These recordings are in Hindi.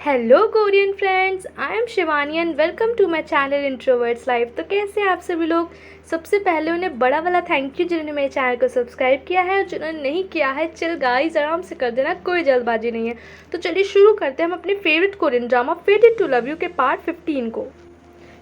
Hello Korean friends, I am Shivani and welcome to my channel introverts life. तो कैसे हैं आप सभी लोग। सबसे पहले उन्हें बड़ा वाला थैंक यू जिन्होंने मेरे चैनल को सब्सक्राइब किया है, और जिन्होंने नहीं किया है चिल गाइस आराम से कर देना, कोई जल्दबाजी नहीं है। तो चलिए शुरू करते हैं हम अपने favourite Korean drama fated to love you के पार्ट 15 को।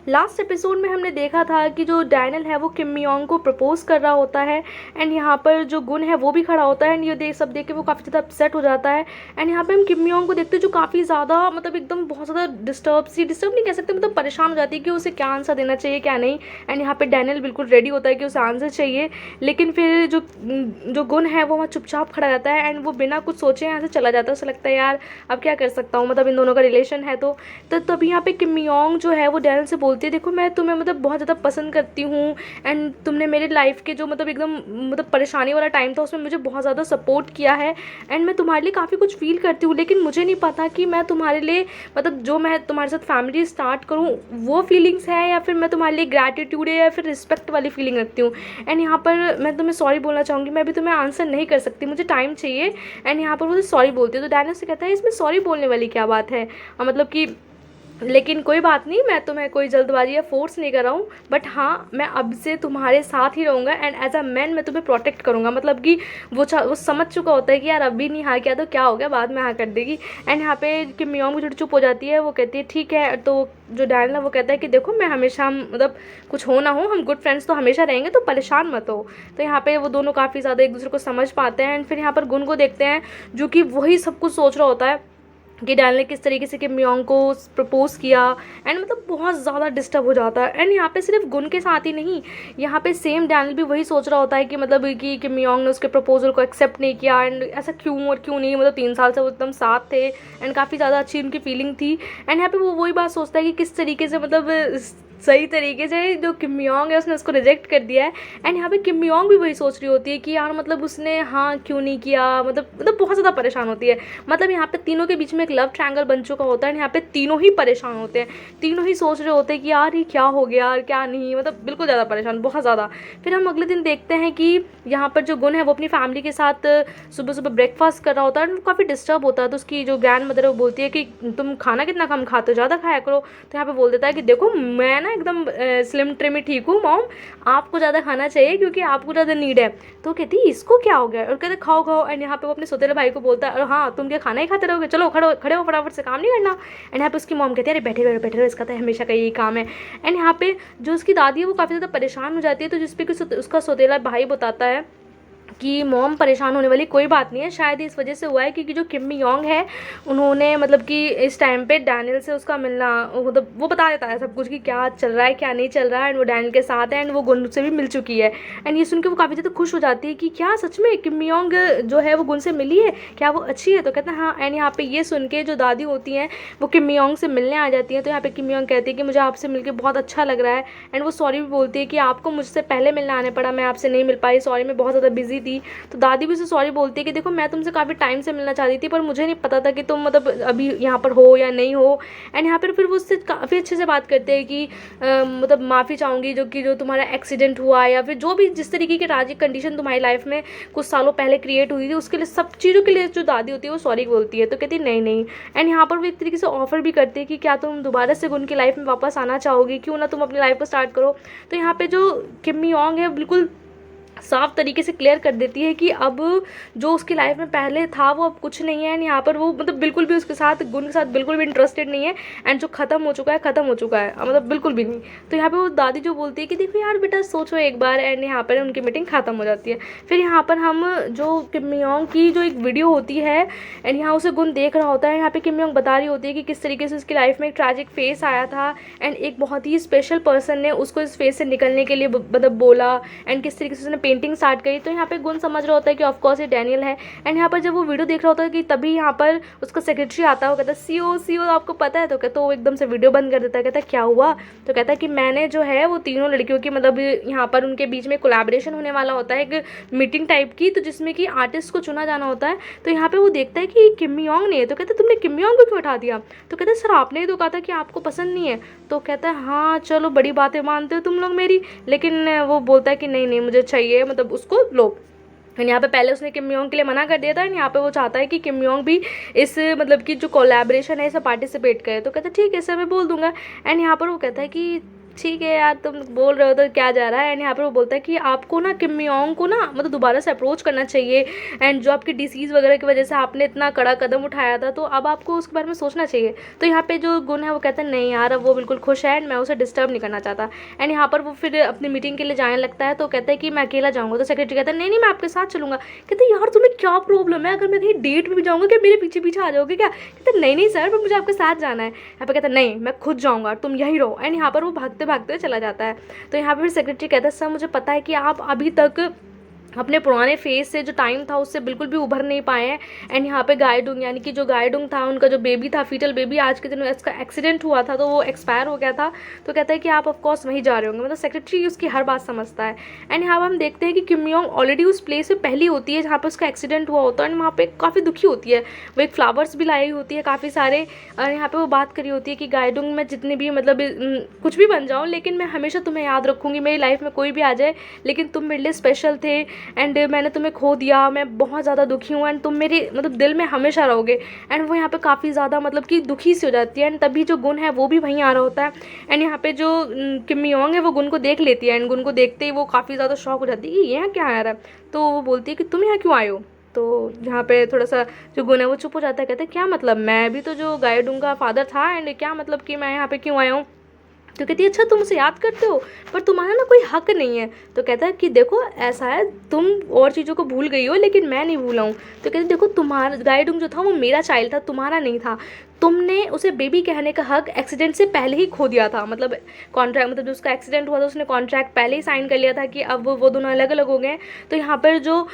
लास्ट एपिसोड में हमने देखा था कि जो डैनियल है वो किम मियोंग को प्रपोज कर रहा होता है, एंड यहाँ पर जो गुन है वो भी खड़ा होता है, एंड ये देख के वो काफ़ी ज़्यादा अपसेट हो जाता है। एंड यहाँ पे हम किम मियोंग को देखते हैं जो काफ़ी ज़्यादा मतलब एकदम बहुत ज़्यादा डिस्टर्ब नहीं कह सकते, मतलब परेशान हो जाती है कि उसे क्या आंसर देना चाहिए क्या नहीं। एंड यहाँ पे डैनियल बिल्कुल रेडी होता है कि उसे आंसर चाहिए, लेकिन फिर जो जो गुन है वो वहाँ चुपचाप खड़ा रहता है, एंड वो बिना कुछ सोचे यहाँ से चला जाता है। उसे लगता है यार अब क्या कर सकता हूँ, मतलब इन दोनों का रिलेशन है। तो तभी यहाँ पे किम मियोंग जो है वो डैनियल से बोलती है, देखो मैं तुम्हें मतलब बहुत ज़्यादा पसंद करती हूँ, एंड तुमने मेरे लाइफ के जो मतलब एकदम मतलब परेशानी वाला टाइम था उसमें मुझे बहुत ज़्यादा सपोर्ट किया है, एंड मैं तुम्हारे लिए काफ़ी कुछ फील करती हूँ, लेकिन मुझे नहीं पता कि मैं तुम्हारे लिए मतलब जो मैं तुम्हारे साथ फैमिली स्टार्ट करूँ वो फीलिंग्स है, या फिर मैं तुम्हारे लिए ग्रैटिट्यूड है, या फिर रिस्पेक्ट वाली फीलिंग रखती हूँ। एंड यहाँ पर मैं तुम्हें सॉरी बोलना चाहूँगी, मैं अभी तुम्हें आंसर नहीं कर सकती, मुझे टाइम चाहिए। एंड यहाँ पर वो सॉरी बोलती है, तो डैनियल से कहता है इसमें सॉरी बोलने वाली क्या बात है, मतलब कि लेकिन कोई बात नहीं, मैं तुम्हें कोई जल्दबाजी या फोर्स नहीं कर रहा हूँ, बट हाँ मैं अब से तुम्हारे साथ ही रहूँगा, एंड एज अ मैन मैं तुम्हें प्रोटेक्ट करूँगा। मतलब कि वो समझ चुका होता है कि यार अभी नहीं हाँ किया तो क्या हो गया, बाद में हाँ कर देगी। एंड यहाँ पे किम मियोंग भी थोड़ी चुप हो जाती है, वो कहती है ठीक है। तो जो डैनियल है वो कहता है कि देखो मैं हमेशा मतलब कुछ हो ना हो हम गुड फ्रेंड्स तो हमेशा रहेंगे, तो परेशान मत हो। तो यहाँ पे वो दोनों काफ़ी ज़्यादा एक दूसरे को समझ पाते हैं, एंड फिर यहाँ पर गुन को देखते हैं जो कि वही सब कुछ सोच रहा होता है कि डैनियल ने किस तरीके से किम मियोंग को प्रपोज किया, एंड मतलब बहुत ज़्यादा डिस्टर्ब हो जाता है। एंड यहाँ पे सिर्फ गुन के साथ ही नहीं, यहाँ पे सेम डैनियल भी वही सोच रहा होता है कि मतलब कि किम मियोंग ने उसके प्रपोजल को एक्सेप्ट नहीं किया, एंड ऐसा क्यों और क्यों नहीं, मतलब 3 साल से वो एकदम साथ थे, एंड काफ़ी ज़्यादा अच्छी उनकी फीलिंग थी। एंड यहाँ पे वो वही बात सोचता है कि किस तरीके से मतलब सही तरीके से जो किम मियोंग है उसने उसको रिजेक्ट कर दिया है। एंड यहाँ पे किम मियोंग भी वही सोच रही होती है कि यार मतलब उसने हाँ क्यों नहीं किया, मतलब बहुत ज़्यादा परेशान होती है। मतलब यहाँ पे तीनों के बीच में एक लव ट्रायंगल बन चुका होता है, यहाँ पे तीनों ही परेशान होते हैं, तीनों ही सोच रहे होते हैं कि यार ये क्या हो गया और क्या नहीं, मतलब बिल्कुल ज़्यादा परेशान, बहुत ज़्यादा। फिर हम अगले दिन देखते हैं कि यहाँ पर जो गुन है वो अपनी फैमिली के साथ सुबह सुबह ब्रेकफास्ट कर रहा होता है, और काफ़ी डिस्टर्ब होता है। तो उसकी जो ग्रैंड मदर है वो बोलती है कि तुम खाना कितना कम खाते हो, ज़्यादा खाया करो। तो यहाँ पे बोल देता है कि देखो मैं ना एकदम स्लिम ट्रिम ही ठीक हूँ मॉम, आपको ज़्यादा खाना चाहिए क्योंकि आपको ज़्यादा नीड है। तो कहती इसको क्या हो गया, और कहते खाओ खाओ। एंड यहाँ पे वो अपने सोतेले भाई को बोलता है अरे हाँ तुम क्या खाना ही खाते रहोगे, चलो खड़ो खड़े हो फटाफट से, काम नहीं करना। एंड यहाँ पे उसकी मॉम कहती है अरे बैठे रहो, इसका तो हमेशा का यही काम है। एंड यहाँ पे जो उसकी दादी है वो काफ़ी ज़्यादा परेशान हो जाती है, तो जिसपे कि उसका सोतेला भाई बताता है कि मॉम परेशान होने वाली कोई बात नहीं है, शायद इस वजह से हुआ है क्योंकि जो किम मियोंग है उन्होंने मतलब कि इस टाइम पे डैनियल से उसका मिलना मतलब वो बता देता है सब कुछ कि क्या चल रहा है क्या नहीं चल रहा है, एंड वो डैनियल के साथ है, एंड वो गुन से भी मिल चुकी है। एंड ये सुन के वो काफ़ी ज़्यादा खुश हो जाती है कि क्या सच में किम मियोंग जो है वो गुन से मिली है, क्या वो अच्छी है। तो कहते हैं हाँ। एंड यहाँ पे ये सुन के जो दादी होती हैं वो किम मियोंग से मिलने आ जाती हैं। तो यहाँ पे किम मियोंग कहती है कि मुझे आपसे मिलकर बहुत अच्छा लग रहा है, एंड वो सॉरी भी बोलती है कि आपको मुझसे पहले मिलने आने पड़ा, मैं आपसे नहीं मिल पाई, सॉरी मैं बहुत ज़्यादा बिजी थी। तो दादी भी उसे सॉरी बोलती है कि देखो मैं तुमसे काफ़ी टाइम से मिलना चाहती थी, पर मुझे नहीं पता था कि तुम मतलब अभी यहाँ पर हो या नहीं हो। एंड यहाँ पर फिर वो उससे काफ़ी अच्छे से बात करते हैं कि मतलब माफ़ी चाहूँगी जो तुम्हारा एक्सीडेंट हुआ, या फिर जो भी जिस तरीके की ट्रैजिक कंडीशन तुम्हारी लाइफ में कुछ सालों पहले क्रिएट हुई थी, उसके लिए सब चीज़ों के लिए जो दादी होती है वो सॉरी बोलती है। तो कहती है नहीं नहीं। एंड यहाँ पर वो एक तरीके से ऑफर भी करती है कि क्या तुम दोबारा से उनकी लाइफ में वापस आना चाहोगी, क्यों ना तुम अपनी लाइफ को स्टार्ट करो। तो यहाँ पे जो किम मियोंग है बिल्कुल साफ तरीके से क्लियर कर देती है कि अब जो उसकी लाइफ में पहले था वो अब कुछ नहीं है, एंड यहाँ पर वो मतलब बिल्कुल भी उसके साथ गुन के साथ बिल्कुल भी इंटरेस्टेड नहीं है, एंड जो खत्म हो चुका है मतलब बिल्कुल भी नहीं। तो यहाँ पे वो दादी जो बोलती है कि देखो यार बेटा सोचो एक बार, एंड यहाँ पर उनकी मीटिंग खत्म हो जाती है। फिर यहाँ पर हम जो किम मियोंग की जो एक वीडियो होती है, एंड यहाँ उसे गुन देख रहा होता है, यहाँ पे किम मियोंग बता रही होती है कि किस तरीके से उसकी लाइफ में एक ट्रैजिक फेस आया था, एंड एक बहुत ही स्पेशल पर्सन ने उसको इस फेस से निकलने के लिए मतलब बोला, एंड किस तरीके से उसने पेंटिंग स्टार्ट करी। तो यहाँ पे गुन समझ रहा होता है कि ऑफकोर्स ये डैनियल है। एंड यहाँ पर जब वो वीडियो देख रहा होता है कि तभी यहाँ पर उसका सेक्रेटरी आता है, वो कहता है सीओ आपको पता है। तो कहता है वो एकदम से वीडियो बंद कर देता है, कहता है क्या हुआ। तो कहता है कि मैंने जो है वो तीनों लड़कियों की मतलब यहाँ पर उनके बीच में कोलैबोरेशन होने वाला होता है, एक मीटिंग टाइप की, तो जिसमें कि आर्टिस्ट को चुना जाना होता है। तो यहाँ पे वो देखता है कि किम मियोंग ने, तो कहता है तुमने किम मियोंग को क्यों उठा दिया। तो कहता है सर आपने ही तो कहा था कि आपको पसंद नहीं है। तो कहता है हाँ चलो बड़ी बातें मानते हो तुम लोग मेरी, लेकिन वो बोलता है कि नहीं नहीं मुझे चाहिए, मतलब उसको लो। एंड यहाँ पे पहले उसने किम योंग के लिए मना कर दिया था एंड यहाँ पे वो चाहता है कि किम योंग भी इस मतलब कि जो कोलैबोरेशन है इसे पार्टिसिपेट करे। तो कहता है ठीक है सर मैं बोल दूंगा। एंड यहाँ पर वो कहता है कि ठीक है यार तुम बोल रहे हो तो क्या जा रहा है। एंड यहाँ पर वो बोलता है कि आपको ना किम योंग को ना मतलब दोबारा से अप्रोच करना चाहिए एंड जो आपकी डिसीज़ वगैरह की वजह से आपने इतना कड़ा कदम उठाया था तो अब आपको उसके बारे में सोचना चाहिए। तो यहाँ पे जो गुण है वो कहता है नहीं यार अब वो बिल्कुल खुश है एंड मैं उसे डिस्टर्ब नहीं करना चाहता। एंड यहाँ पर वो फिर अपनी मीटिंग के लिए जाने लगता है तो कहता है कि मैं अकेला जाऊँगा। तो सेक्रेटरी कहता है नहीं मैं आपके साथ चलूँगा। कहते हैं यार तुम्हें क्या प्रॉब्लम है, अगर मैं कहीं डेट में भी जाऊँगा क्या मेरे पीछे पीछे आ जाओगे क्या। कहते नहीं सर पर मुझे आपके साथ जाना है। यहाँ पे कहता है नहीं मैं खुद जाऊँगा तुम यहीं रहो। एंड यहाँ पर वो भागते भागते चला जाता है। तो यहाँ पे फिर सेक्रेटरी कहता है सर मुझे पता है कि आप अभी तक अपने पुराने फेज से जो टाइम था उससे बिल्कुल भी उभर नहीं पाए हैं। एंड यहाँ पे गायडुंग यानी कि जो गायडुंग था उनका जो बेबी था फीटल बेबी आज के दिन इसका एक्सीडेंट हुआ था तो वो एक्सपायर हो गया था। तो कहता है कि आप ऑफकोर्स वहीं जा रहे होंगे। मतलब सेक्रेटरी उसकी हर बात समझता है। एंड यहाँ पर हम देखते हैं कि किम योंग ऑलरेडी उस प्लेस पे पहली होती है जहाँ पर उसका एक्सीडेंट हुआ होता है एंड वहाँ पे काफ़ी दुखी होती है। वो एक फ्लावर्स भी लाई होती है काफ़ी सारे और यहाँ पे वो बात करी होती है कि गायडुंग में जितनी भी मतलब कुछ भी बन जाऊँ लेकिन मैं हमेशा तुम्हें याद रखूँगी, मेरी लाइफ में कोई भी आ जाए लेकिन तुम मेरे लिए स्पेशल थे एंड मैंने तुम्हें खो दिया, मैं बहुत ज़्यादा दुखी हूँ एंड तुम मेरे मतलब दिल में हमेशा रहोगे। एंड वो यहाँ पे काफ़ी ज़्यादा मतलब कि दुखी सी हो जाती है एंड तभी जो गुण है वो भी वहीं आ रहा होता है। एंड यहाँ पे जो किम योंग है वो गुण को देख लेती है एंड गुण को देखते ही वो काफ़ी ज़्यादा शॉक हो जाती है कि यहाँ क्या आ रहा है। तो वो बोलती है कि तुम यहाँ क्यों आए हो। तो यहाँ पे थोड़ा सा जो गुण है वो चुप हो जाता है। कहते हैं क्या मतलब, मैं भी तो जो गायडुंग का फादर था एंड क्या मतलब कि मैं यहाँ पे क्यों आया हूँ। तो कहती है अच्छा तुम उसे याद करते हो पर तुम्हारा ना कोई हक नहीं है। तो कहता है कि देखो ऐसा है तुम और चीज़ों को भूल गई हो लेकिन मैं नहीं भूला हूँ। तो कहती देखो तुम्हारा गायडुंग जो था वो मेरा चाइल्ड था तुम्हारा नहीं था। तुमने उसे बेबी कहने का हक एक्सीडेंट से पहले ही खो दिया था। मतलब कॉन्ट्रैक्ट मतलब जो उसका एक्सीडेंट हुआ था उसने कॉन्ट्रैक्ट पहले ही साइन कर लिया था कि अब वो दोनों अलग अलग हो गए। तो यहाँ पर जो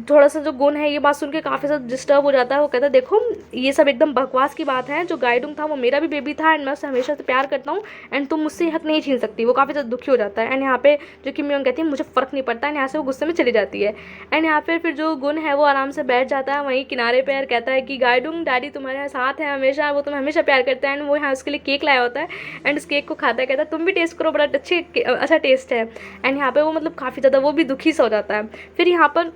थोड़ा सा जो गुण है ये बात सुन के काफ़ी ज़्यादा डिस्टर्ब हो जाता है। वो कहता है देखो ये सब एकदम बकवास की बात है, जो गायडुंग था वो मेरा भी बेबी था एंड मैं उससे हमेशा से प्यार करता हूँ एंड तुम मुझसे हक नहीं छीन सकती। वो काफ़ी ज़्यादा दुखी हो जाता है। एंड यहाँ पे जो किम योंग कहती है मुझे फ़र्क नहीं पड़ता एंड यहाँ से वो गुस्से में चली जाती है। एंड यहाँ पे फिर जो गुण है वो आराम से बैठ जाता है वहीं किनारे पर, कहता है कि गायडुंग डैडी तुम्हारे साथ है हमेशा, वो तुम्हें हमेशा प्यार करता है एंड वो यहाँ उसके लिए केक लाया होता है एंड उस केक को खाता है। कहता है तुम भी टेस्ट करो, बड़ा अच्छा टेस्ट है। एंड यहाँ पे वो मतलब काफ़ी ज़्यादा वो भी दुखी सा हो जाता है। फिर यहाँ पर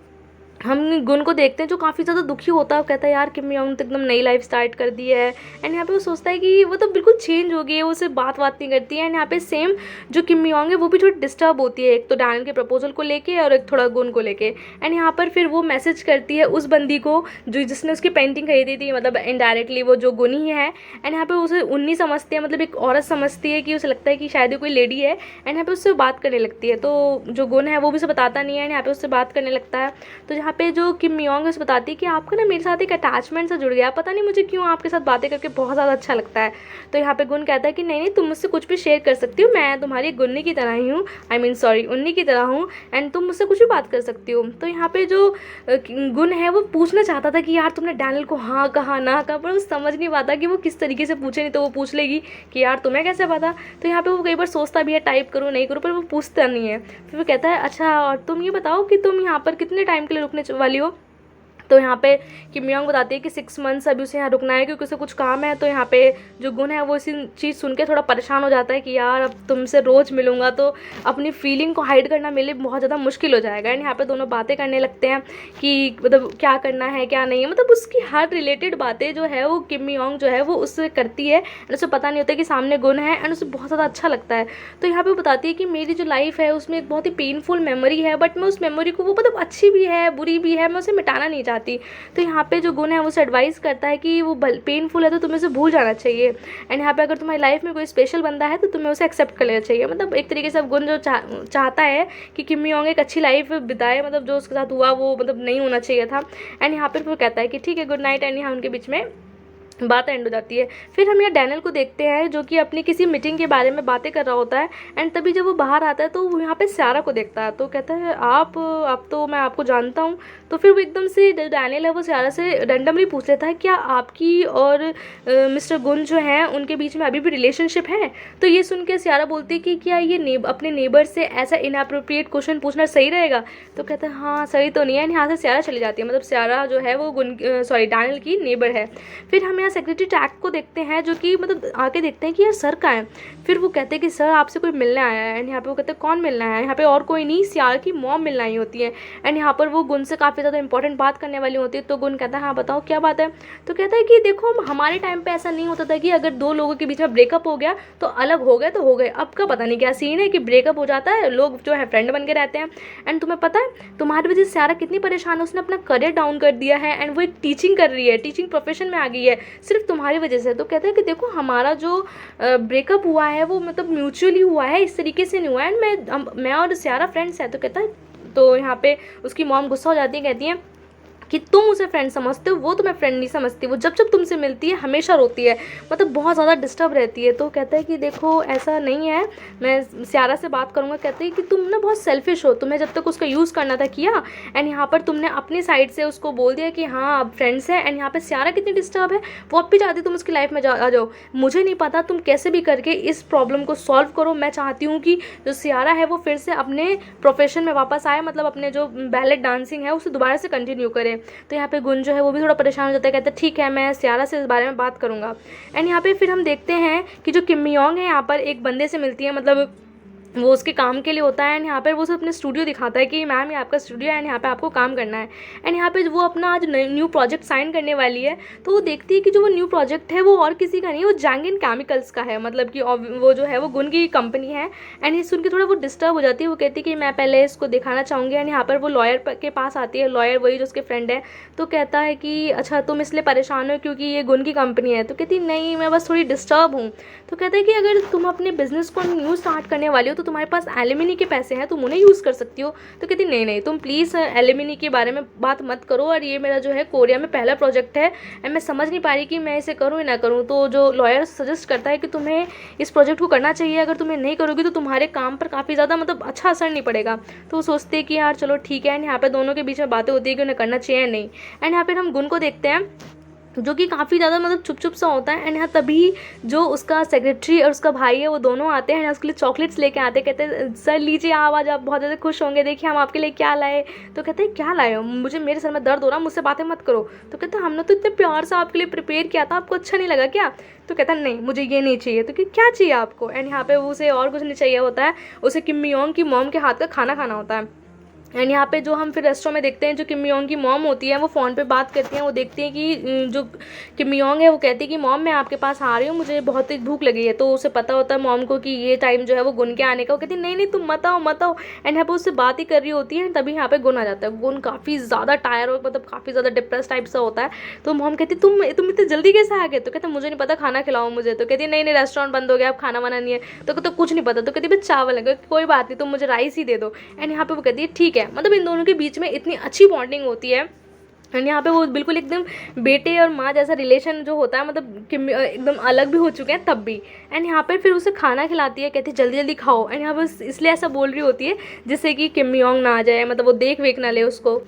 हम गुण को देखते हैं जो काफ़ी ज़्यादा दुखी होता है। वो कहता है यार किम योंग तो एकदम नई लाइफ स्टार्ट कर दी है। एंड यहाँ पे वो सोचता है कि वो तो बिल्कुल चेंज हो गई है, वो उससे बात नहीं करती है। एंड यहाँ पे सेम जो किम योंग है वो भी थोड़ी डिस्टर्ब होती है, एक तो डैनियल के प्रपोजल को लेके और एक थोड़ा गुण को लेके। एंड यहाँ पर फिर वो मैसेज करती है उस बंदी को जो जिसने उसकी पेंटिंग खरीदी थी, मतलब इनडायरेक्टली वो जो गुण ही है। एंड यहाँ पे उसे उन्नी समझती है, मतलब एक औरत समझती है कि उसे लगता है कि शायद कोई लेडी है। एंड यहाँ पे उससे बात करने लगती है। तो जो गुण है वो भी उसे बताता नहीं है एंड यहाँ पे उससे बात करने लगता है। तो जहाँ पे जो किम योंग उसे बताती है कि आपका ना मेरे साथ एक अटैचमेंट से जुड़ गया, पता नहीं मुझे क्यों आपके साथ बातें करके बहुत ज़्यादा अच्छा लगता है। तो यहाँ पे गुण कहता है कि नहीं तुम मुझसे कुछ भी शेयर कर सकती हो, मैं तुम्हारी गुन्नी की तरह ही हूँ, उन्नी की तरह हूँ एंड तुम मुझसे कुछ भी बात कर सकती हो। तो यहाँ पे जो गुण है वो पूछना चाहता था कि यार तुमने डैनियल को हाँ कहा ना कहा, पर वो समझ नहीं पाता कि वो किस तरीके से पूछे, नहीं तो वो पूछ लेगी कि यार तुम्हें कैसे पता। तो यहाँ पे वो कई बार सोचता भी है टाइप करूँ नहीं करूँ, पर वो पूछता नहीं है। फिर वो कहता है अच्छा और तुम ये बताओ कि तुम यहाँ पर कितने टाइम के लिए रुकने वाली हो। तो यहाँ पे किम योंग बताती है कि 6 मंथ्स अभी उसे यहाँ रुकना है क्योंकि उसे कुछ काम है। तो यहाँ पे जो गुण है वो इसी चीज़ सुन के थोड़ा परेशान हो जाता है कि यार अब तुमसे रोज़ मिलूंगा तो अपनी फीलिंग को हाइड करना मेरे लिए बहुत ज़्यादा मुश्किल हो जाएगा। एंड यहाँ पे दोनों बातें करने लगते हैं कि मतलब क्या करना है क्या नहीं है, मतलब उसकी हर रिलेटेड बातें जो है वो किम योंग जो है वो उससे करती है एंड उसे पता नहीं होता कि सामने गुण है एंड उसे बहुत ज़्यादा अच्छा लगता है। तो यहाँ पे बताती है कि मेरी जो लाइफ है उसमें एक बहुत ही पेनफुल मेमोरी है, बट मैं उस मेमोरी को वो मतलब अच्छी भी है बुरी भी है, मैं उसे मिटाना नहीं चाहती। तो यहाँ पे जो गुण है वो उसे एडवाइस करता है कि वो पेनफुल है तो तुम्हें उसे भूल जाना चाहिए एंड यहाँ पे अगर तुम्हारी लाइफ में कोई स्पेशल बंदा है तो तुम्हें उसे एक्सेप्ट कर लेना चाहिए। मतलब एक तरीके से गुण जो चाहता है कि किम योंग एक अच्छी लाइफ बिताए, मतलब जो उसके साथ हुआ वो मतलब नहीं होना चाहिए था। एंड यहाँ पर वो कहता है कि ठीक है गुड नाइट एंड यहाँ उनके बीच में बात एंड हो जाती है। फिर हम यहाँ डैनियल को देखते हैं जो कि अपनी किसी मीटिंग के बारे में बातें कर रहा होता है एंड तभी जब वो बाहर आता है तो वो यहाँ पे सारा को देखता है। तो कहता है आप अब तो मैं आपको जानता हूँ। तो फिर वो एकदम से डैनियल है वो सियारा से रैंडमली पूछ लेता है क्या आपकी और मिस्टर गुन जो हैं उनके बीच में अभी भी रिलेशनशिप है। तो ये सुन के सियारा बोलती है कि क्या ये अपने नेबर से ऐसा इनअप्रोप्रिएट क्वेश्चन पूछना सही रहेगा। तो कहता है हाँ सही तो नहीं है। यहाँ से सियारा चली जाती है, मतलब सियारा जो है वो डैनियल की नेबर है। फिर हम यहाँ सेक्रेटरी टैक को देखते हैं जो कि मतलब आके देखते हैं कि यार सर कहाँ है। फिर वो कहते हैं कि सर आपसे कोई मिलने आया है। एंड यहाँ पे वो कहते हैं कौन मिलना है। यहाँ पे और कोई नहीं, सियारा की मॉम मिलना ही होती है। एंड यहाँ पर वो गुन से काफ़ी ज़्यादा इंपॉर्टेंट बात करने वाली होती है। तो गुन कहता है हाँ बताओ क्या बात है। तो कहता है कि देखो हमारे टाइम पे ऐसा नहीं होता था कि अगर दो लोगों के बीच में ब्रेकअप हो गया तो अलग हो गए तो हो गए। अब का पता नहीं क्या सीन है कि ब्रेकअप हो जाता है, लोग जो है फ्रेंड बन के रहते हैं। एंड तुम्हें पता है तुम्हारी वजह से सियारा कितनी परेशान है, उसने अपना करियर डाउन कर दिया है। एंड वो एक टीचिंग कर रही है, टीचिंग प्रोफेशन में आ गई है सिर्फ तुम्हारी वजह से। तो कहता है कि देखो हमारा जो ब्रेकअप हुआ है वो मतलब म्यूचुअली हुआ है, इस तरीके से नहीं हुआ है। एंड मैं और सियारा फ्रेंड्स है। तो कहता है, तो यहाँ पे उसकी मॉम गुस्सा हो जाती है, कहती है कि तुम उसे फ्रेंड समझते हो, वो तुम्हें फ्रेंड नहीं समझती। वो जब जब तुमसे मिलती है हमेशा रोती है, मतलब बहुत ज़्यादा डिस्टर्ब रहती है। तो कहता है कि देखो ऐसा नहीं है, मैं सियारा से बात करूँगा। कहते हैं कि तुम ना बहुत सेल्फिश हो, तुम्हें जब तक उसका यूज़ करना था किया। एंड यहाँ पर तुमने अपनी साइड से उसको बोल दिया कि हाँ अब फ्रेंड्स है। एंड यहाँ पर सियारा कितनी डिस्टर्ब है, वो अब भी चाहती तुम उसकी लाइफ में आ जाओ। मुझे नहीं पता, तुम कैसे भी करके इस प्रॉब्लम को सॉल्व करो। मैं चाहती हूँ कि जो सियारा है वो फिर से अपने प्रोफेशन में वापस आए, मतलब अपने जो बैलेट डांसिंग है उसे दोबारा से कंटिन्यू करे। तो यहाँ पे गुन जो है वो भी थोड़ा परेशान हो जाता है, कहता है ठीक है मैं सियारा से इस बारे में बात करूँगा। एंड यहाँ पे फिर हम देखते हैं कि जो किम योंग है यहाँ पर एक बंदे से मिलती है, मतलब वो उसके काम के लिए होता है। एंड यहाँ पर वो उसे अपने स्टूडियो दिखाता है कि मैम ये आपका स्टूडियो है एंड यहाँ पे आपको काम करना है। एंड यहाँ पे वो अपना आज न्यू प्रोजेक्ट साइन करने वाली है। तो वो देखती है कि जो वो न्यू प्रोजेक्ट है वो और किसी का नहीं, वो जैंगिन केमिकल्स का है, मतलब कि वो जो है वो गुन की कंपनी है। एंड ये सुन के थोड़ा वो डिस्टर्ब हो जाती है, वो कहती है कि मैं पहले इसको दिखाना चाहूँगी। एंड यहाँ पर वो लॉयर के पास आती है, लॉयर वही जो उसके फ्रेंड है। तो कहता है कि अच्छा तुम इसलिए परेशान हो क्योंकि ये गुन की कंपनी है। तो कहती नहीं मैं बस थोड़ी डिस्टर्ब हूँ। तो कहता है कि अगर तुम अपने बिजनेस को न्यू स्टार्ट करने वाली हो तो तुम्हारे पास एलिमिनी के पैसे हैं, तुम उन्हें यूज़ कर सकती हो। तो कहती नहीं नहीं तुम प्लीज़ एलिमिनी के बारे में बात मत करो, और ये मेरा जो है कोरिया में पहला प्रोजेक्ट है एंड मैं समझ नहीं पा रही कि मैं इसे करूँ या ना करूँ। तो जो लॉयर सजेस्ट करता है कि तुम्हें इस प्रोजेक्ट को करना चाहिए, अगर तुम्हें नहीं करोगी तो तुम्हारे काम पर काफ़ी ज़्यादा मतलब अच्छा असर नहीं पड़ेगा। तो वो सोचते हैं कि यार चलो ठीक है। एंड यहाँ पर दोनों के बीच में बातें होती है कि उन्हें करना चाहिए या नहीं। एंड यहाँ पर हम गुन को देखते हैं जो कि काफ़ी ज़्यादा मतलब चुप चुप सा होता है। एंड यहाँ तभी जो उसका सेक्रेटरी और उसका भाई है वो दोनों आते हैं, उसके लिए चॉकलेट्स लेके आते हैं। कहते हैं सर लीजिए आप, आज आप बहुत ज़्यादा खुश होंगे, देखिए हम आपके लिए क्या लाए। तो कहते हैं क्या लाए हो, मुझे मेरे सर में दर्द हो रहा, मुझसे बातें मत करो। तो कहते हैं हमने तो इतने प्यार से आपके लिए प्रिपेयर किया था, आपको अच्छा नहीं लगा क्या। तो कहता है नहीं मुझे ये नहीं चाहिए। तो क्या चाहिए आपको। एंड यहाँ पे उसे और कुछ नहीं चाहिए होता है, उसे किम योंग की मॉम के हाथ का खाना खाना होता है। एंड यहाँ पे जो हम फिर रेस्टोरेंट में देखते हैं जो किम योंग की मॉम होती है वो फ़ोन पे बात करती हैं। वो देखती हैं कि जो किम योंग है वो कहती है कि मॉम मैं आपके पास आ रही हूँ, मुझे बहुत तेज भूख लगी है। तो उसे पता होता है मॉम को कि ये टाइम जो है वो गुन के आने का। वो कहती है नहीं नहीं तुम मत आओ मत आओ। एंड यहाँ पे उससे बात ही कर रही होती है, तभी यहाँ पे गुन आ जाता है। गुन काफ़ी ज़्यादा टायर और मतलब काफ़ी ज़्यादा डिप्रेस टाइप सा होता है। तो मॉम कहती तुम इतनी जल्दी कैसे आ गए। तो कहते मुझे नहीं पता, खाना खिलाओ मुझे। तो कहती नहीं नहीं रेस्टोरेंट बंद हो गया, अब खाना वाना नहीं है। तो कुछ नहीं पता। तो कहती बस चावल है। कोई बात नहीं तुम मुझे राइस ही दे दो। एंड यहाँ पे वो कहती है ठीक है। मतलब इन दोनों के बीच में इतनी अच्छी बॉन्डिंग होती है। एंड यहाँ पे वो बिल्कुल एकदम बेटे और माँ जैसा रिलेशन जो होता है, मतलब एकदम अलग भी हो चुके हैं तब भी। एंड यहाँ पर फिर उसे खाना खिलाती है, कहती है जल्दी जल्दी खाओ। एंड यहाँ पर इसलिए ऐसा बोल रही होती है जिससे कि किम योंग ना आ जाए, मतलब वो देख वेख ना ले उसको।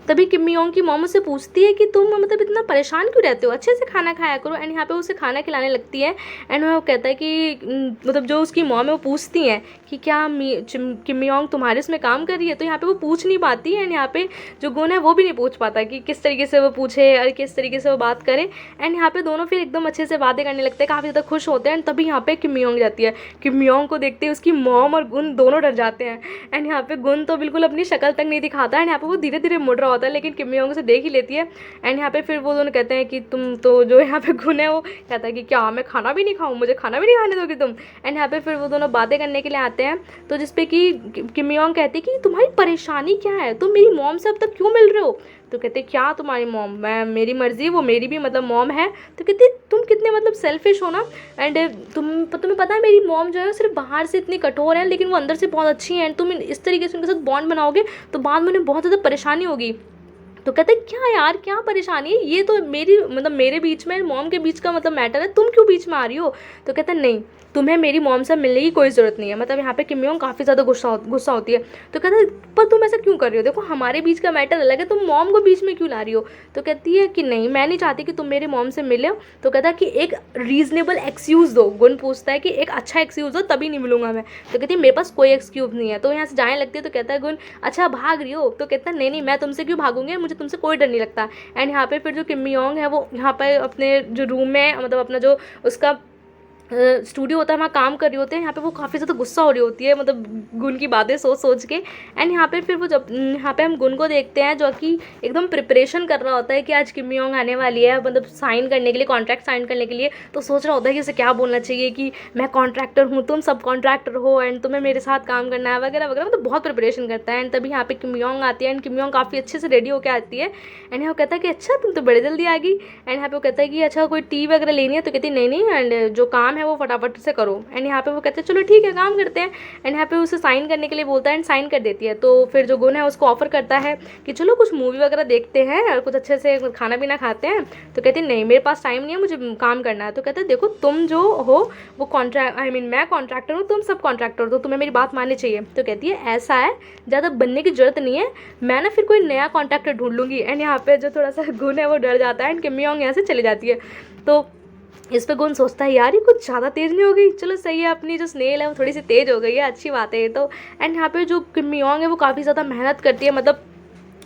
तभी किम योंग की मॉम उससे पूछती है कि तुम मतलब इतना परेशान क्यों रहते हो, अच्छे से खाना खाया करो। एंड यहाँ पे उसे खाना खिलाने लगती है। एंड वो कहता है कि मतलब जो उसकी मॉम है वो पूछती हैं कि क्या किम योंग तुम्हारे इसमें काम कर रही है। तो यहाँ पे वो पूछ नहीं पाती। एंड यहाँ पे जो गुन है वो भी नहीं पूछ पाता कि किस तरीके से वो पूछे और किस तरीके से वो बात करे। एंड यहाँ पे दोनों फिर एकदम अच्छे से बातें करने लगते हैं, काफ़ी ज़्यादा खुश होते हैं। तभी यहाँ पे किम योंग जाती है। किम योंग को देखते ही उसकी मॉम और गुन दोनों डर जाते हैं। एंड यहाँ पे गुन तो बिल्कुल अपनी शक्ल तक नहीं दिखाता। एंड यहाँ पे वो धीरे धीरे मुड़ रहा होता है, लेकिन किम योंग उसे देख ही लेती है। एंड यहाँ पे फिर वो दोनों कहते हैं कि तुम तो जो यहाँ पे गुन है वो कहता है कि क्या मैं खाना भी नहीं खाऊं, मुझे खाना भी नहीं खाने दोगी तुम। एंड यहाँ पे फिर वो दोनों बातें करने के लिए आते हैं। तो जिसपे कि किम योंग कहती है कि तुम्हारी परेशानी क्या है, तुम मेरी मॉम से अब तक क्यों मिल रहे हो। तो कहते क्या तुम्हारी मॉम, मैं मेरी मर्जी, वो मेरी भी मतलब मॉम है। तो कहते तुम कितने मतलब सेल्फिश हो ना। एंड तुम्हें पता है मेरी मॉम जो है सिर्फ बाहर से इतनी कठोर है लेकिन वो अंदर से बहुत अच्छी है। एंड तुम इस तरीके से उनके साथ बॉन्ड बनाओगे तो बाद में उन्हें बहुत ज़्यादा परेशानी होगी। तो कहते हैं क्या यार, क्या परेशानी है, ये तो मेरी मतलब मेरे बीच में मॉम के बीच का मतलब मैटर है, तुम क्यों बीच में आ रही हो। तो कहते हैं नहीं, तुम्हें मेरी मॉम से मिलने की कोई ज़रूरत नहीं है। मतलब यहाँ पे किम योंग काफ़ी ज़्यादा गुस्सा होती है। तो कहते हैं पर तुम ऐसा क्यों कर रही हो, देखो हमारे बीच का मैटर अलग है, तुम मॉम को बीच में क्यों ला रही हो। तो कहती है कि नहीं, मैं नहीं चाहती कि तुम मेरी मॉम से मिले। तो कहता है कि एक रीज़नेबल एक्सक्यूज़ दो। गुन पूछता है कि एक अच्छा एक्सक्यूज़ दो, तभी नहीं मिलूंगा मैं। तो कहती है मेरे पास कोई एक्सक्यूज़ नहीं है। तो यहाँ से जाने लगती है। तो कहता है गुन अच्छा भाग रही हो। तो कहता है नहीं मैं तुमसे क्यों भागूंगी, मुझे तुमसे कोई डर नहीं लगता। एंड यहाँ पे फिर जो किम योंग है वो यहाँ पर अपने जो रूम में मतलब अपना जो उसका स्टूडियो होता है वहाँ काम कर रही होते हैं। यहाँ पे वो काफ़ी ज़्यादा गुस्सा हो रही होती है मतलब गुन की बातें सोच सोच के। एंड यहाँ पे फिर वो जब यहाँ पे हम गुन को देखते हैं जो कि एकदम प्रिपरेशन कर रहा होता है कि आज किम योंग आने वाली है मतलब साइन करने के लिए, कॉन्ट्रैक्ट साइन करने के लिए। तो सोच रहा होता है कि उसे क्या बोलना चाहिए कि मैं कॉन्ट्रैक्टर हूँ, तुम सब कॉन्ट्रैक्टर हो एंड तुम्हें मेरे साथ काम करना है वगैरह वगैरह। मतलब बहुत प्रिपरेशन करता है। एंड तभी यहाँ पे किम योंग आती है। एंड किम योंग काफ़ी अच्छे से रेडी होकर आती है। एंड यहाँ वो कहता है कि अच्छा तुम तो बड़े जल्दी आ गई। एंड यहाँ पे वो कहता है कि अच्छा कोई टी वगैरह लेनी है। तो कहती नहीं नहीं, एंड जो काम है वो फटाफट से करो। एंड यहाँ पे वो कहते हैं चलो ठीक है काम करते हैं। एंड यहाँ पे उसे साइन करने के लिए बोलता है एंड साइन कर देती है। तो फिर जो गुन है उसको ऑफर करता है कि चलो कुछ मूवी वगैरह देखते हैं और कुछ अच्छे से खाना पीना खाते हैं। तो कहती नहीं मेरे पास टाइम नहीं है, मुझे काम करना है। तो कहते हैं देखो तुम जो हो वो कॉन्ट्रैक्ट मैं कॉन्ट्रैक्टर हूँ, तुम सब कॉन्ट्रैक्टर हो, तो तुम्हें मेरी बात माननी चाहिए। तो कहती है ऐसा है, ज़्यादा बनने की जरूरत नहीं है, मैं ना फिर कोई नया कॉन्ट्रैक्टर ढूंढ लूँगी। एंड यहाँ पे जो थोड़ा सा गुन है वो डर जाता है एंड किम योंग यहाँ से चली जाती है। तो इस पे गुन सोचता है यार ये कुछ ज़्यादा तेज़ नहीं हो गई, चलो सही है अपनी जो स्नेल है वो थोड़ी सी तेज़ हो गई है, अच्छी बात है ये तो। एंड यहाँ पे जो किम योंग है वो काफ़ी ज़्यादा मेहनत करती है। मतलब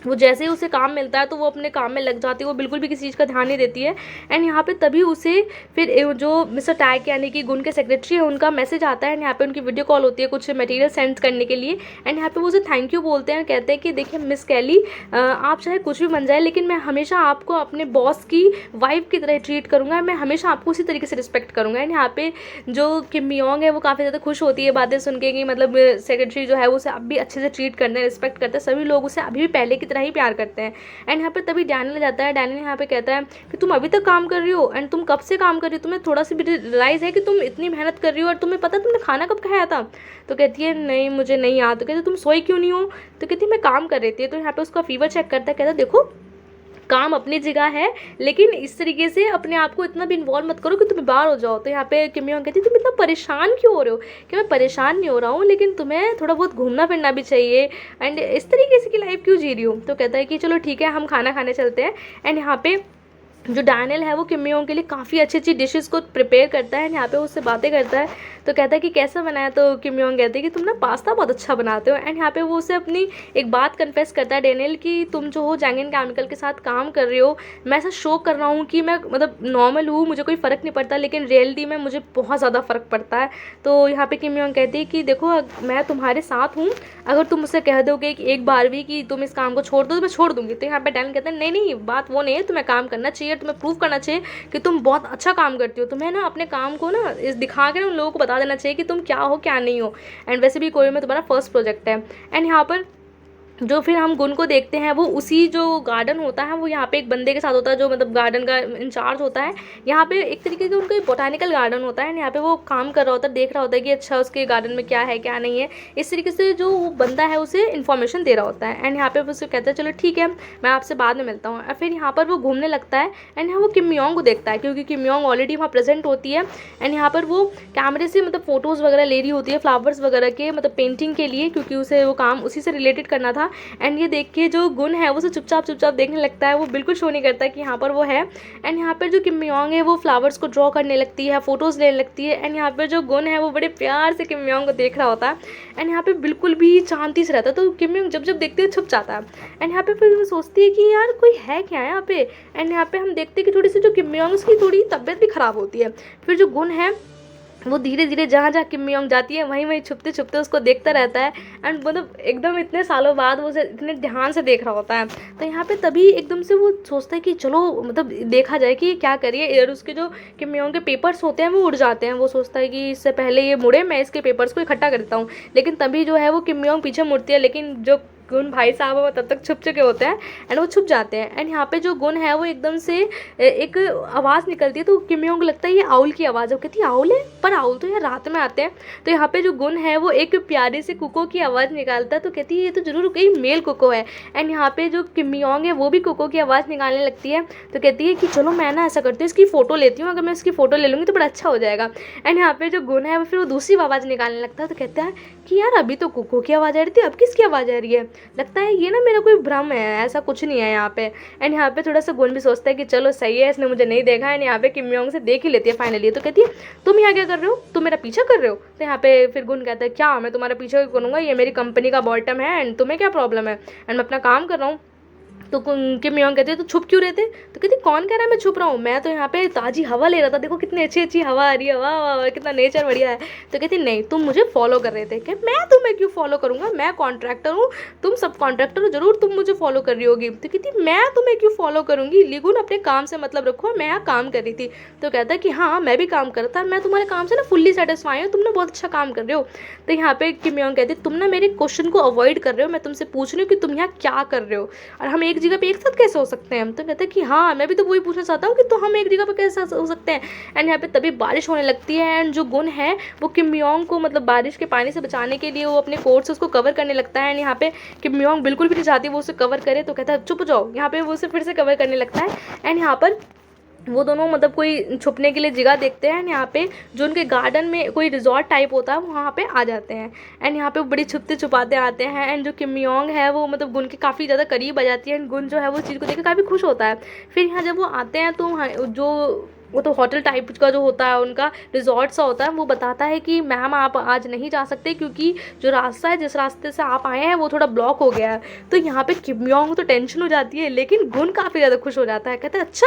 वो जैसे ही उसे काम मिलता है तो वो अपने काम में लग जाती है, वो बिल्कुल भी किसी चीज़ का ध्यान नहीं देती है। एंड यहाँ पे तभी उसे फिर जो मिस्टर टैग यानी कि गुन के सेक्रेटरी है उनका मैसेज आता है। एंड यहाँ पे उनकी वीडियो कॉल होती है कुछ मटेरियल सेंड करने के लिए। एंड यहाँ पे वो उसे थैंक यू बोलते हैं, कहते हैं कि देखिए मिस कैली आप चाहे कुछ भी बन जाए लेकिन मैं हमेशा आपको अपने बॉस की वाइफ की तरह ट्रीट करूँगा, मैं हमेशा आपको उसी तरीके से रिस्पेक्ट करूँगा। एंड यहाँ पे जो किम योंग है वो काफ़ी ज़्यादा खुश होती है बातें सुन के कि मतलब सेक्रेटरी जो है उसे अब भी अच्छे से ट्रीट करते हैं, रिस्पेक्ट करते हैं, सभी लोग उसे अभी भी पहले की तरह ही प्यार करते हैं। एंड यहाँ पे तभी डैनियल जाता है। डैनियल यहाँ पे कहता है कि तुम अभी तक काम कर रही हो एंड तुम कब से काम कर रही हो, तुम्हें थोड़ा सा भी रियलाइज़ है कि तुम इतनी मेहनत कर रही हो और तुम्हें पता तुमने खाना कब खाया था। तो कहती है नहीं मुझे नहीं याद। तो कहती तुम सोई क्यों नहीं हो। तो कहती मैं काम कर रही थी। तो यहाँ पे उसका फीवर चेक करता है, कहता देखो काम अपनी जगह है लेकिन इस तरीके से अपने आप को इतना भी इन्वॉल्व मत करो कि तुम बीमार हो जाओ। तो यहाँ पे किम योंग कहती तुम इतना परेशान क्यों हो रहे हो। कि मैं परेशान नहीं हो रहा हूँ लेकिन तुम्हें थोड़ा बहुत घूमना फिरना भी चाहिए एंड इस तरीके से की लाइफ क्यों जी रही हो। तो कहता है कि चलो ठीक है हम खाना खाने चलते हैं। एंड यहाँ पे जो डैनियल है वो किम योंग के लिए काफ़ी अच्छी अच्छी डिशेस को प्रिपेयर करता है। यहाँ पे उससे बातें करता है। तो कहता है कि कैसा बनाया। तो किम योंग कहते हैं कि तुम ना पास्ता बहुत अच्छा बनाते हो। एंड यहाँ पे वो उसे अपनी एक बात कन्फेस करता है डैनियल कि तुम जो हो जैंग एंड केमिकल के साथ काम कर रहे हो, मैं ऐसा शो कर रहा हूँ कि मैं मतलब नॉर्मल हूँ, मुझे कोई फ़र्क नहीं पड़ता, लेकिन रियलिटी में मुझे बहुत ज़्यादा फ़र्क पड़ता है। तो यहाँ पे किम योंग कहती है कि देखो मैं तुम्हारे साथ हूँ, अगर तुम मुझसे कह दोगे कि एक बार भी कि तुम इस काम को छोड़ दो तो मैं छोड़ दूँगी। तो यहाँ पे डैनियल कहते हैं नहीं नहीं बात वो नहीं है, तुम्हें काम करना चाहिए, तुम्हें प्रूव करना चाहिए कि तुम बहुत अच्छा काम करती हो, तुम्हें ना अपने काम को ना इस दिखा के ना उन लोगों को बता देना चाहिए कि तुम क्या हो क्या नहीं हो। एंड वैसे भी कोरिया में तुम्हारा फर्स्ट प्रोजेक्ट है। एंड यहाँ पर जो फिर हम गुन को देखते हैं वो उसी जो गार्डन होता है वो यहाँ पे एक बंदे के साथ होता है जो मतलब गार्डन का इंचार्ज होता है। यहाँ पे एक तरीके का उनका बोटानिकल गार्डन होता है। यहाँ पे वो काम कर रहा होता है, देख रहा होता है कि अच्छा उसके गार्डन में क्या है क्या नहीं है, इस तरीके से जो वो बंदा है उसे इन्फॉर्मेशन दे रहा होता है। एंड यहाँ पे उसे कहता है चलो ठीक है मैं आपसे बाद में मिलता हूँ। और फिर यहाँ पर वो घूमने लगता है। एंड यहाँ वो किम योंग को देखता है क्योंकि किम योंग ऑलरेडी वहाँ प्रेजेंट होती है। एंड यहाँ पर वो कैमरे से मतलब फ़ोटोज़ वगैरह ले रही होती है फ्लावर्स वगैरह के मतलब पेंटिंग के लिए, क्योंकि उसे वो काम उसी से रिलेटेड करना था। एंड ये देख के जो गुन है वो उसे चुपचाप चुपचाप देखने लगता है, वो बिल्कुल शो नहीं करता कि यहाँ पर वो है। एंड यहाँ पर जो किम योंग है वो फ्लावर्स को ड्रॉ करने लगती है, फोटोज़ लेने लगती है। एंड यहाँ पर जो गुन है वो बड़े प्यार से किम योंग को देख रहा होता है। एंड यहाँ पे बिल्कुल भी शांति से रहता है। तो किम योंग जब जब देखते हैं छुप जाता है। एंड यहाँ पे फिर वो सोचती है कि यार कोई है क्या यहाँ पे। एंड यहाँ पे हम देखते हैं कि थोड़ी सी जो किम योंग उसकी थोड़ी तबीयत भी ख़राब होती है। फिर जो गुन है वो धीरे धीरे जहाँ जहाँ किम योंग जाती है वहीं वहीं छुपते छुपते उसको देखता रहता है। एंड मतलब एकदम इतने सालों बाद वो उसे इतने ध्यान से देख रहा होता है। तो यहाँ पे तभी एकदम से वो सोचता है कि चलो मतलब देखा जाए कि क्या करिए। और उसके जो किम योंग के पेपर्स होते हैं वो उड़ जाते हैं। वो सोचता है कि इससे पहले ये मुड़े मैं इसके पेपर्स को इकट्ठा करता हूँ, लेकिन तभी जो है वो किम योंग पीछे मुड़ती है। लेकिन जो गुन भाई साहब वो तब तक छुप चुके होते हैं एंड वो छुप जाते हैं। एंड यहाँ पे जो गुन है वो एकदम से एक आवाज़ निकलती है, तो किम योंग को लगता है ये आउल की आवाज़ है। वो कहती है आउल है, पर आउल तो यार रात में आते हैं। तो यहाँ पे जो गुन है वो एक प्यारे से कुको की आवाज़ निकालता है, तो कहती है ये तो जरूर कोई मेल कुको है। एंड यहाँ पे जो किम योंग है वो भी कुको की आवाज़ निकालने लगती है, तो कहती है कि चलो मैं ना ऐसा करती हूँ इसकी फ़ोटो लेती हूँ, अगर मैं इसकी फ़ोटो ले लूँगी तो बड़ा अच्छा हो जाएगा। एंड यहाँ पे जो गुन है वो फिर वो दूसरी आवाज़ निकालने लगता है, तो कहता है कि यार अभी तो कुको की आवाज़ आ रही थी, अब किसकी आवाज़ आ रही है, लगता है ये ना मेरा कोई भ्रम है, ऐसा कुछ नहीं है यहाँ पे। एंड यहाँ पे थोड़ा सा गुन भी सोचता है कि चलो सही है, इसने मुझे नहीं देखा। एंड यहाँ पे किम योंग से देख ही लेती है फाइनली, तो कहती है तुम यहाँ क्या कर रहे हो, तुम मेरा पीछा कर रहे हो। तो यहाँ पे फिर गुन कहता है क्या मैं तुम्हारा पीछा क्यों करूँगा, ये मेरी कंपनी का बॉटम है एंड तुम्हें क्या प्रॉब्लम है, एंड मैं अपना काम कर रहा हूँ। तो किम योंग कहते तो छुप क्यों रहते, तो कहती कौन कह रहा है मैं छुप रहा हूँ, मैं तो यहाँ पे ताज़ी हवा ले रहा था, देखो कितनी अच्छी अच्छी हवा आ रही है, वाह वाह वाह कितना नेचर बढ़िया है। तो कहती नहीं तुम मुझे फॉलो कर रहे थे। कि मैं तुम्हें क्यों फॉलो करूँगा, मैं कॉन्ट्रैक्टर हूँ, तुम सब कॉन्ट्रैक्टर हो, जरूर तुम मुझे फॉलो कर रही होगी। तो कहती मैं तुम्हें क्यों फॉलो करूँगी, लिगुन अपने काम से मतलब रखो, मैं यहाँ काम कर रही थी। तो कहता है कि हाँ मैं भी काम करता है, मैं तुम्हारे काम से ना फुल्ली सेटिस्फाई हूँ, तुमने बहुत अच्छा काम कर रहे हो। तो यहाँ पे किम योंग कहती तुम ना मेरे क्वेश्चन को अवॉइड कर रहे हो, मैं तुमसे पूछ रही हूँ कि तुम यहाँ क्या कर रहे हो और हम एक जगह पे एक साथ कैसे हो सकते हैं। तो कहते हैं कि हाँ मैं भी तो वही पूछना चाहता हूँ कि तो हम एक जगह पे कैसे हो सकते हैं। एंड यहाँ पे तभी बारिश होने लगती है एंड जो गुन है वो किम योंग को मतलब बारिश के पानी से बचाने के लिए वो अपने कोट से उसको कवर करने लगता है। एंड यहाँ पे किम योंग बिल्कुल भी नहीं चाहती वो उसे कवर करे, तो कहता है चुप जाओ, यहाँ पे वो उसे फिर से कवर करने लगता है। एंड यहाँ पर वो दोनों मतलब कोई छुपने के लिए जगह देखते हैं। यहाँ पे जो उनके गार्डन में कोई रिजॉर्ट टाइप होता है वहाँ पे आ जाते हैं। एंड यहाँ पे वो बड़ी छुपते छुपाते आते हैं एंड जो किम योंग है वो मतलब गुन के काफ़ी ज़्यादा करीब आ जाती है एंड गुन जो है वो उस चीज़ को देख के काफ़ी खुश होता है। फिर यहाँ जब वो आते हैं तो जो वो तो होटल टाइप का जो होता है उनका रिजॉर्ट सा होता है, वो बताता है कि मैम आप आज नहीं जा सकते क्योंकि जो रास्ता है जिस रास्ते से आप आए हैं वो थोड़ा ब्लॉक हो गया है। तो यहाँ पे किम योंग तो टेंशन हो जाती है लेकिन गुन काफ़ी ज़्यादा खुश हो जाता है, कहता है अच्छा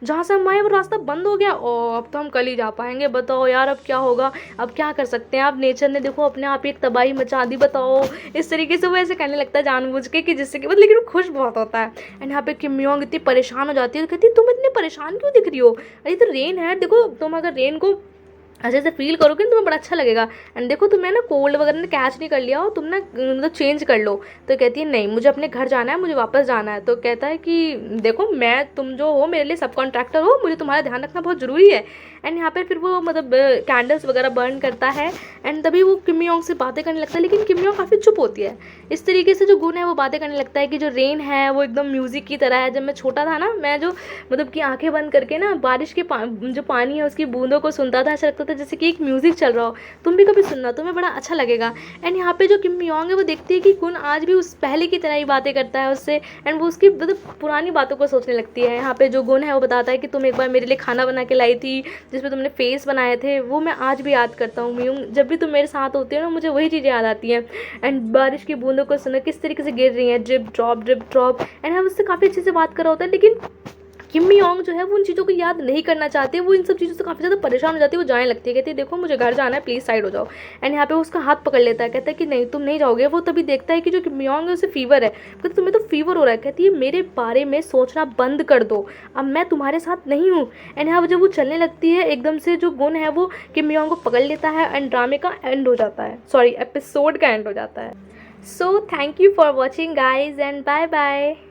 जहाँ से हम आए वो रास्ता बंद हो गया, ओ अब तो हम कल ही जा पाएंगे, बताओ यार अब क्या होगा, अब क्या कर सकते हैं, अब नेचर ने देखो अपने आप ही एक तबाही मचा दी, बताओ। इस तरीके से वो ऐसे कहने लगता है जानबूझ के कि जिससे कि मतलब लेकिन वो खुश बहुत होता है। एंड यहाँ पे किम योंग इतनी परेशान हो जाती है, तो कहती है तुम इतनी परेशान क्यों दिख रही हो, अरे तो रेन है, देखो तुम अगर रेन को अच्छे से फील करोगे ना तुम्हें बड़ा अच्छा लगेगा। एंड देखो तुम्हें ना कोल्ड वगैरह ने कैच नहीं कर लिया हो, तुम ना मतलब चेंज कर लो। तो कहती है नहीं मुझे अपने घर जाना है, मुझे वापस जाना है। तो कहता है कि देखो मैं तुम जो हो मेरे लिए सब कॉन्ट्रैक्टर हो, मुझे तुम्हारा ध्यान रखना बहुत ज़रूरी है। एंड यहाँ पर फिर वो मतलब कैंडल्स वगैरह बर्न करता है एंड तभी वो किम योंग से बातें करने लगता है, लेकिन किम योंग काफ़ी चुप होती है। इस तरीके से जो गुन है वो बातें करने लगता है कि जो रेन है वो एकदम म्यूज़िक की तरह है। जब मैं छोटा था ना, मैं जो मतलब कि आंखें बंद करके ना बारिश के जो पानी है उसकी बूंदों को सुनता था, ऐसा लगता था जैसे कि एक म्यूज़िक चल रहा हो, तुम भी कभी सुनना, तुम्हें बड़ा अच्छा लगेगा। एंड यहाँ पे जो किम योंग है वो देखती है कि गुन आज भी उस पहले की तरह ही बातें करता है उससे एंड वो उसकी मतलब पुरानी बातों को सोचने लगती है। यहाँ पे जो गुन है वो बताता है कि तुम एक बार मेरे लिए खाना बना के लाई थी जिसमें तुमने फेस बनाए थे, वो मैं आज भी याद करता हूँ म्यूंग, जब भी तुम मेरे साथ होते हो ना मुझे वही चीज़ें याद आती हैं। एंड बारिश की बूंदों को सुनो किस तरीके से गिर रही हैं, ड्रिप ड्रॉप। एंड हम उससे काफ़ी अच्छे से बात कर रहा होता है, लेकिन किम योंग जो है वो उन चीज़ों को याद नहीं करना चाहती, वो इन सब चीज़ों से काफ़ी ज़्यादा परेशान हो जाती है। वो जाने लगती है, कहती है देखो मुझे घर जाना है, प्लीज़ साइड हो जाओ। एंड यहाँ पे उसका हाथ पकड़ लेता है, कहता है कि नहीं तुम नहीं जाओगे। वो तभी देखता है कि जो किम योंग है उसे फीवर है, कहते तुम्हें तो फीवर हो रहा है। कहती है मेरे बारे में सोचना बंद कर दो, अब मैं तुम्हारे साथ नहीं हूँ। एंड यहाँ जब वो चलने लगती है एकदम से जो गुन है वो किम योंग को पकड़ लेता है एंड ड्रामे का एंड हो जाता है, सॉरी एपिसोड का एंड हो जाता है। So thank you for watching guys and bye bye.